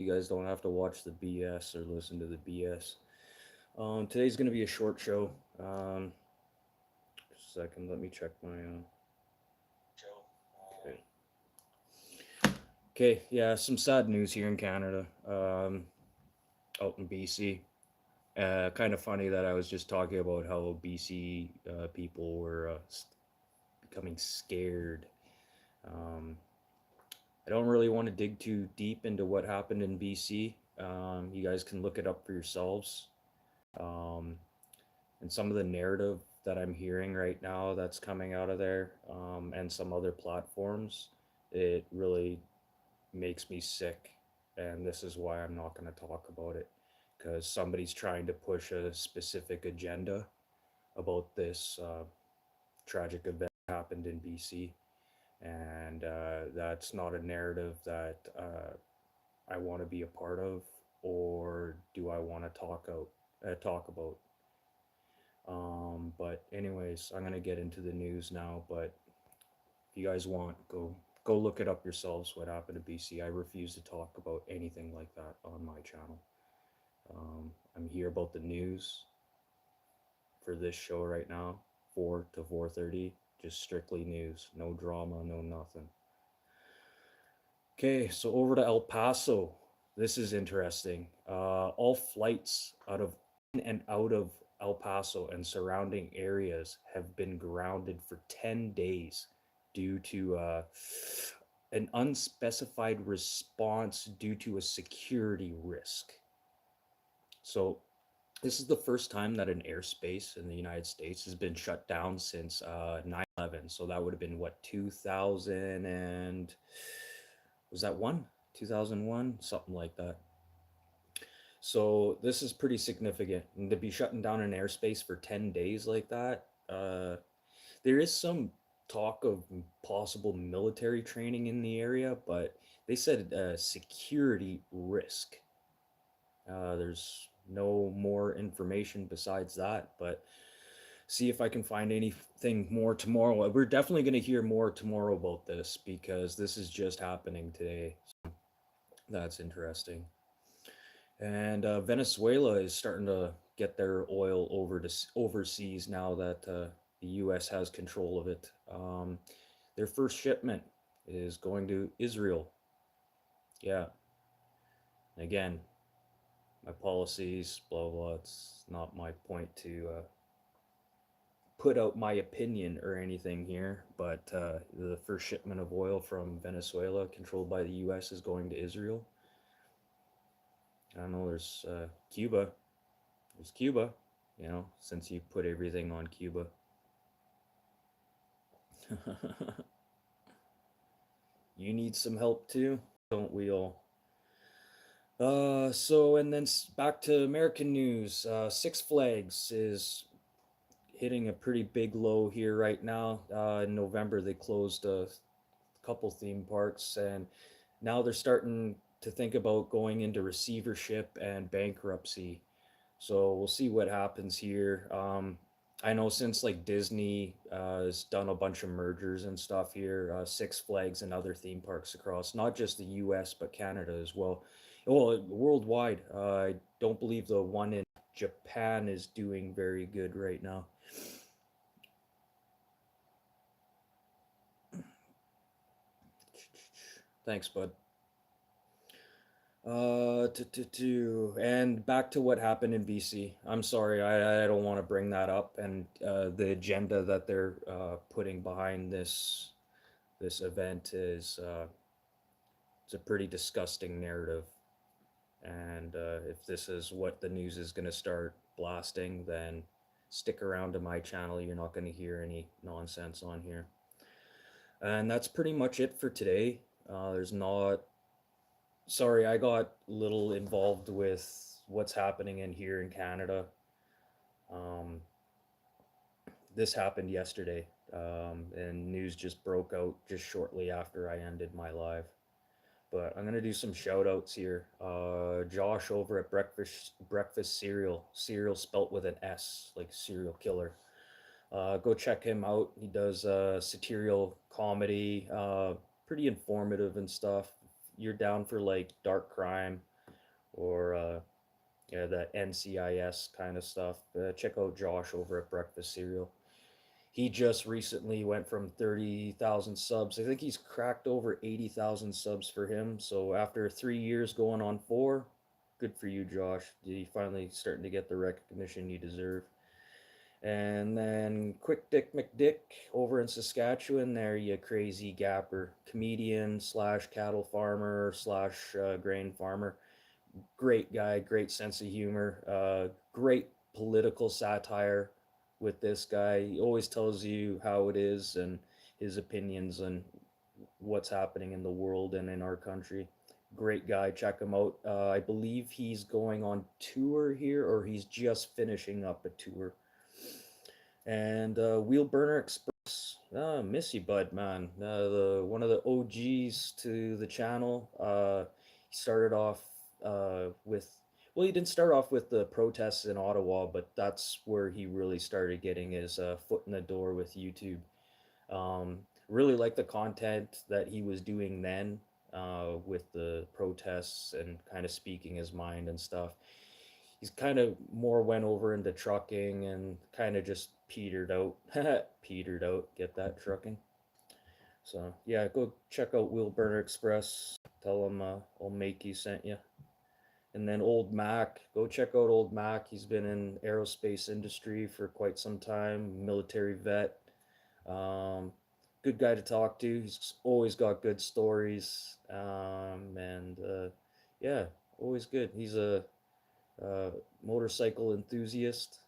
You guys don't have to watch the BS or listen to the BS. Today's gonna be a short show. Just a second, let me check my. Okay. Okay, yeah, some sad news here in Canada. Out in BC. Kind of funny that I was just talking about how BC people were becoming scared. Um, I don't really want to dig too deep into what happened in BC. You guys can look it up for yourselves. Um, and some of the narrative that I'm hearing right now that's coming out of there, and some other platforms, it really makes me sick. And this is why I'm not going to talk about it, because somebody's trying to push a specific agenda about this tragic event that happened in BC. And that's not a narrative that I want to be a part of, or do I want to talk about. But anyways, I'm gonna get into the news now. But if you guys want, go look it up yourselves. What happened to BC? I refuse to talk about anything like that on my channel. I'm here about the news for this show right now, 4 to 4:30. Just strictly news, no drama, no nothing. Okay, so over to El Paso. This is interesting. All flights out of in and out of El Paso and surrounding areas have been grounded for 10 days due to an unspecified response due to a security risk. So, this is the first time that an airspace in the United States has been shut down since 9/11. So, that would have been what, 2000 and was that 2001, something like that. So this is pretty significant, and to be shutting down an airspace for 10 days like that. There is some talk of possible military training in the area, but they said security risk. There's no more information besides that, but see if I can find anything more tomorrow. We're definitely going to hear more tomorrow about this because this is just happening today. That's interesting. And Venezuela is starting to get their oil over to overseas now that the U.S. has control of it. Their first shipment is going to Israel. Yeah. Again, my policies, blah blah. It's not my point to put out my opinion or anything here, but the first shipment of oil from Venezuela, controlled by the U.S., is going to Israel. I don't know. There's Cuba. There's Cuba. Since you put everything on Cuba. You need some help too, don't we all? So and then back to American news. Six Flags is hitting a pretty big low here right now. In November, they closed a couple theme parks, and now they're starting to think about going into receivership and bankruptcy. So we'll see what happens here. I know since like Disney has done a bunch of mergers and stuff here, Six Flags and other theme parks across not just the U.S. but Canada as well. Well, worldwide. I don't believe the one in Japan is doing very good right now. Thanks, bud. And back to what happened in BC. I'm sorry, I don't want to bring that up, and the agenda that they're putting behind this event is it's a pretty disgusting narrative. And if this is what the news is going to start blasting, then stick around to my channel. You're not going to hear any nonsense on here. And that's pretty much it for today. There's not Sorry, I got a little involved with what's happening in here in Canada. Um, this happened yesterday, and news just broke out just shortly after I ended my live. But I'm gonna do some shout outs here. Josh over at Breakfast Cereal spelt with an S, like serial killer. Go check him out. He does satirical comedy, pretty informative and stuff. You're down for like dark crime, the NCIS kind of stuff. Check out Josh over at Breakfast Cereal. He just recently went from 30,000 subs. I think he's cracked over 80,000 subs for him. So after 3 years going on four, good for you, Josh. You finally starting to get the recognition you deserve. And then Quick Dick McDick over in Saskatchewan, there you crazy gapper, comedian slash cattle farmer slash grain farmer. Great guy, great sense of humor, great political satire with this guy. He always tells you how it is and his opinions on what's happening in the world and in our country. Great guy, check him out. I believe he's going on tour here, or he's just finishing up a tour. And Wheel Burner Express, miss you, bud, man. One of the OGs to the channel. He started off with, well, he didn't start off with the protests in Ottawa, but that's where he really started getting his foot in the door with YouTube. Really like the content that he was doing then with the protests and kind of speaking his mind and stuff. He's kind of more went over into trucking and kind of just petered out. Petered out, get that, trucking? So yeah, go check out Wheel Burner Express. Tell him Old Makey sent you. And then Old Mac, go check out Old Mac. He's been in aerospace industry for quite some time, military vet. Good guy to talk to. He's always got good stories. Yeah, always good. He's a motorcycle enthusiast.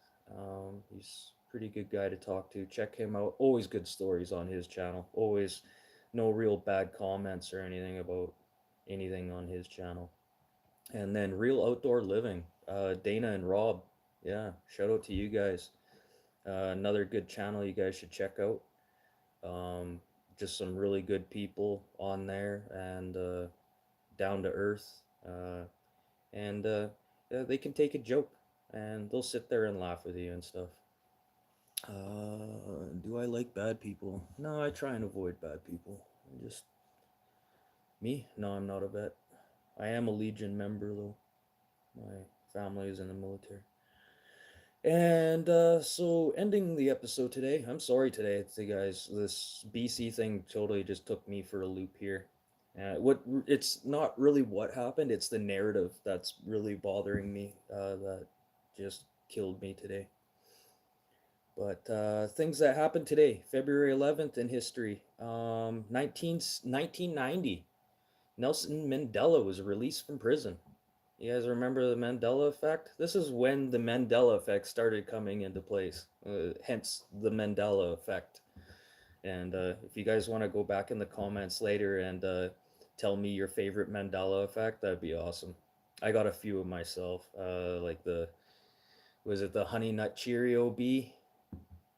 He's a pretty good guy to talk to. Check him out. Always good stories on his channel. Always no real bad comments or anything about anything on his channel. And then Real Outdoor Living, Dana and Rob. Yeah, shout out to you guys. Another good channel you guys should check out. Just some really good people on there and down to earth. And they can take a joke and they'll sit there and laugh with you and stuff. Do I like bad people? No, I try and avoid bad people. Me? No, I'm not a vet. I am a Legion member though. My family is in the military. And so ending the episode today, I'm sorry today, guys. This BC thing totally just took me for a loop here. It's not really what happened, it's the narrative that's really bothering me, that just killed me today. But things that happened today, February 11th in history, 1990, Nelson Mandela was released from prison. You guys remember the Mandela effect? This is when the Mandela effect started coming into place, hence the Mandela effect. And if you guys want to go back in the comments later and tell me your favorite Mandela effect, that'd be awesome. I got a few of myself, like was it the Honey Nut Cheerio bee?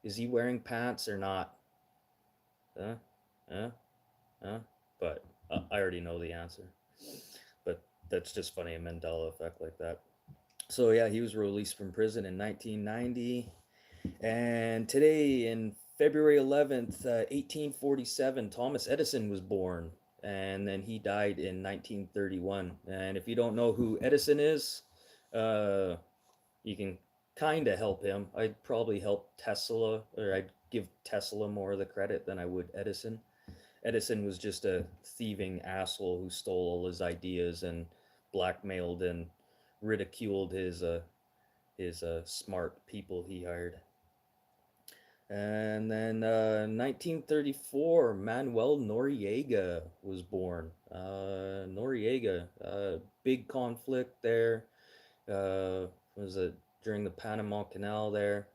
Is he wearing pants or not? Huh? Huh? Huh? But I already know the answer. But that's just funny, a Mandela effect like that. So yeah, he was released from prison in 1990. And today, in February 11th, 1847, Thomas Edison was born. And then he died in 1931. And if you don't know who Edison is, you can kind of help him. I'd probably help Tesla, or I'd give Tesla more of the credit than I would Edison. Edison was just a thieving asshole who stole all his ideas and blackmailed and ridiculed his smart people he hired. And then 1934, Manuel Noriega was born. Noriega, big conflict there. Was it during the Panama Canal there?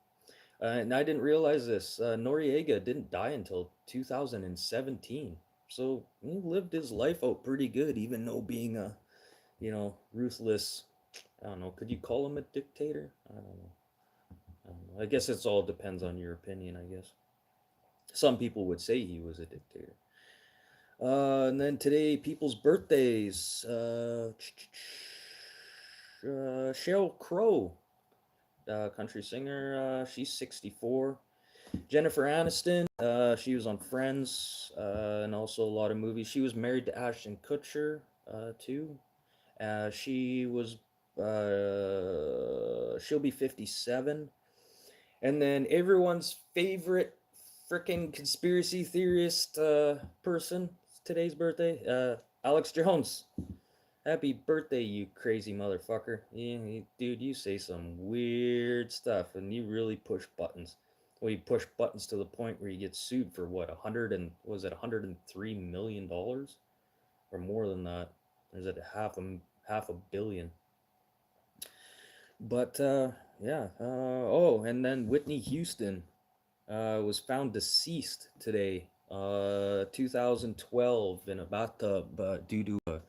And I didn't realize this. Noriega didn't die until 2017. So he lived his life out pretty good, even though being a, ruthless, I don't know, could you call him a dictator? I don't know. I guess it's all depends on your opinion, I guess. Some people would say he was a dictator. And then today, people's birthdays. Sheryl Crow, country singer, she's 64. Jennifer Aniston, she was on Friends, and also a lot of movies. She was married to Ashton Kutcher, too. She was She'll be 57. And then everyone's favorite freaking conspiracy theorist person, today's birthday, Alex Jones. Happy birthday, you crazy motherfucker. Dude, you say some weird stuff and you really push buttons. Well, you push buttons to the point where you get sued for what, 100 and was it $103 million or more than that? Or is it half a billion? But yeah. Oh, and then Whitney Houston was found deceased today, 2012, in a bathtub due to a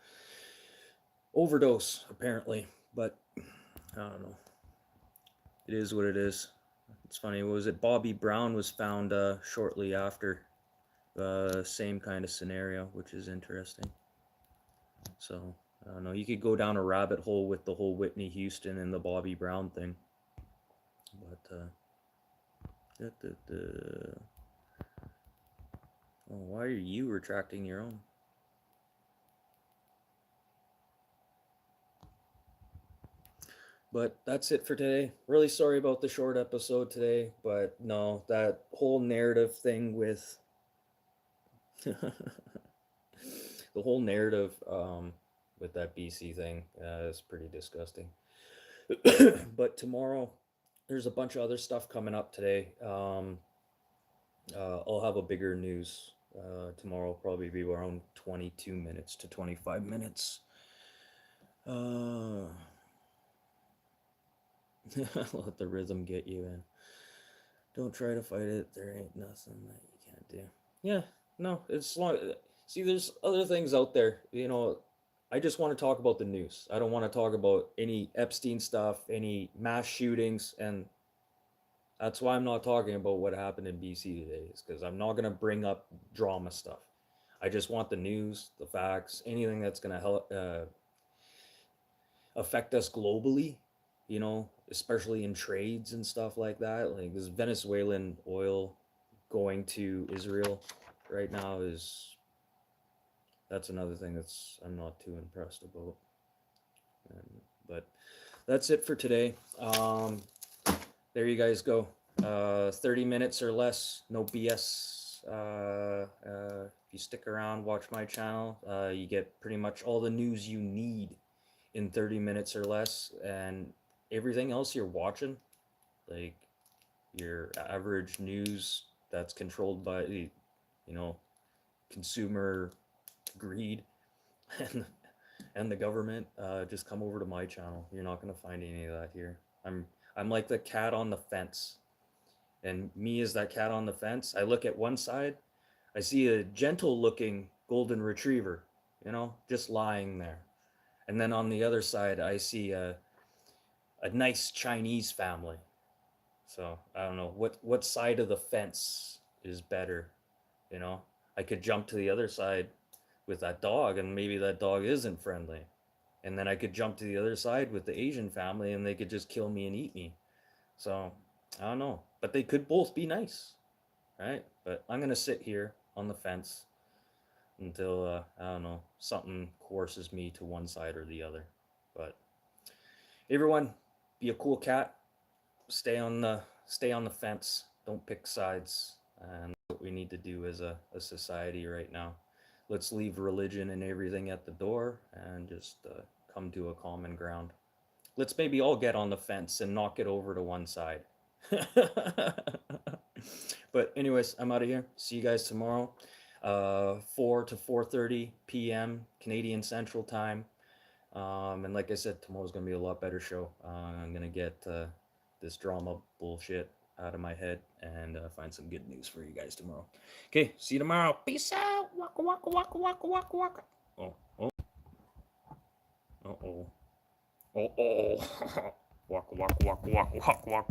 overdose, apparently. But I don't know. It is what it is. It's funny. What was it? Bobby Brown was found shortly after. Same kind of scenario, which is interesting. So I don't know. You could go down a rabbit hole with the whole Whitney Houston and the Bobby Brown thing. But oh, why are you retracting your own? But that's it for today. Really sorry about the short episode today, but no, that whole narrative thing with the whole narrative with that BC thing is pretty disgusting. But tomorrow, there's a bunch of other stuff coming up today. I'll have a bigger news tomorrow. Will probably be around 22 minutes to 25 minutes. Let the rhythm get you in. Don't try to fight it. There ain't nothing that you can't do. Yeah, no, it's long. See, there's other things out there. I just want to talk about the news. I don't want to talk about any Epstein stuff, any mass shootings, and that's why I'm not talking about what happened in BC today. Is because I'm not gonna bring up drama stuff. I just want the news, the facts, anything that's gonna help affect us globally. Especially in trades and stuff like that. Like this Venezuelan oil going to Israel right now that's another thing I'm not too impressed about. But that's it for today. There you guys go. 30 minutes or less, no BS. If you stick around, watch my channel, you get pretty much all the news you need in 30 minutes or less, and everything else you're watching, like your average news that's controlled by consumer greed and the government, just come over to my channel. You're not going to find any of that here. I'm like the cat on the fence, and me as that cat on the fence. I look at one side, I see a gentle looking golden retriever, just lying there, and then on the other side I see a nice Chinese family. So I don't know what side of the fence is better. I could jump to the other side with that dog, and maybe that dog isn't friendly. And then I could jump to the other side with the Asian family, and they could just kill me and eat me. So I don't know, but they could both be nice, right? But I'm gonna sit here on the fence until I don't know, something coerces me to one side or the other. But everyone, be a cool cat. Stay on the fence. Don't pick sides. And what we need to do as a society right now. Let's leave religion and everything at the door and just come to a common ground. Let's maybe all get on the fence and knock it over to one side. But anyways, I'm out of here. See you guys tomorrow, 4 to 4:30 p.m. Canadian Central Time. And like I said, tomorrow's gonna be a lot better show. I'm gonna get this drama bullshit out of my head and find some good news for you guys tomorrow. Okay, see you tomorrow. Peace out. Waka waka waka waka waka waka. Oh. Uh-oh. Uh-oh. Waka waka waka waka waka waka.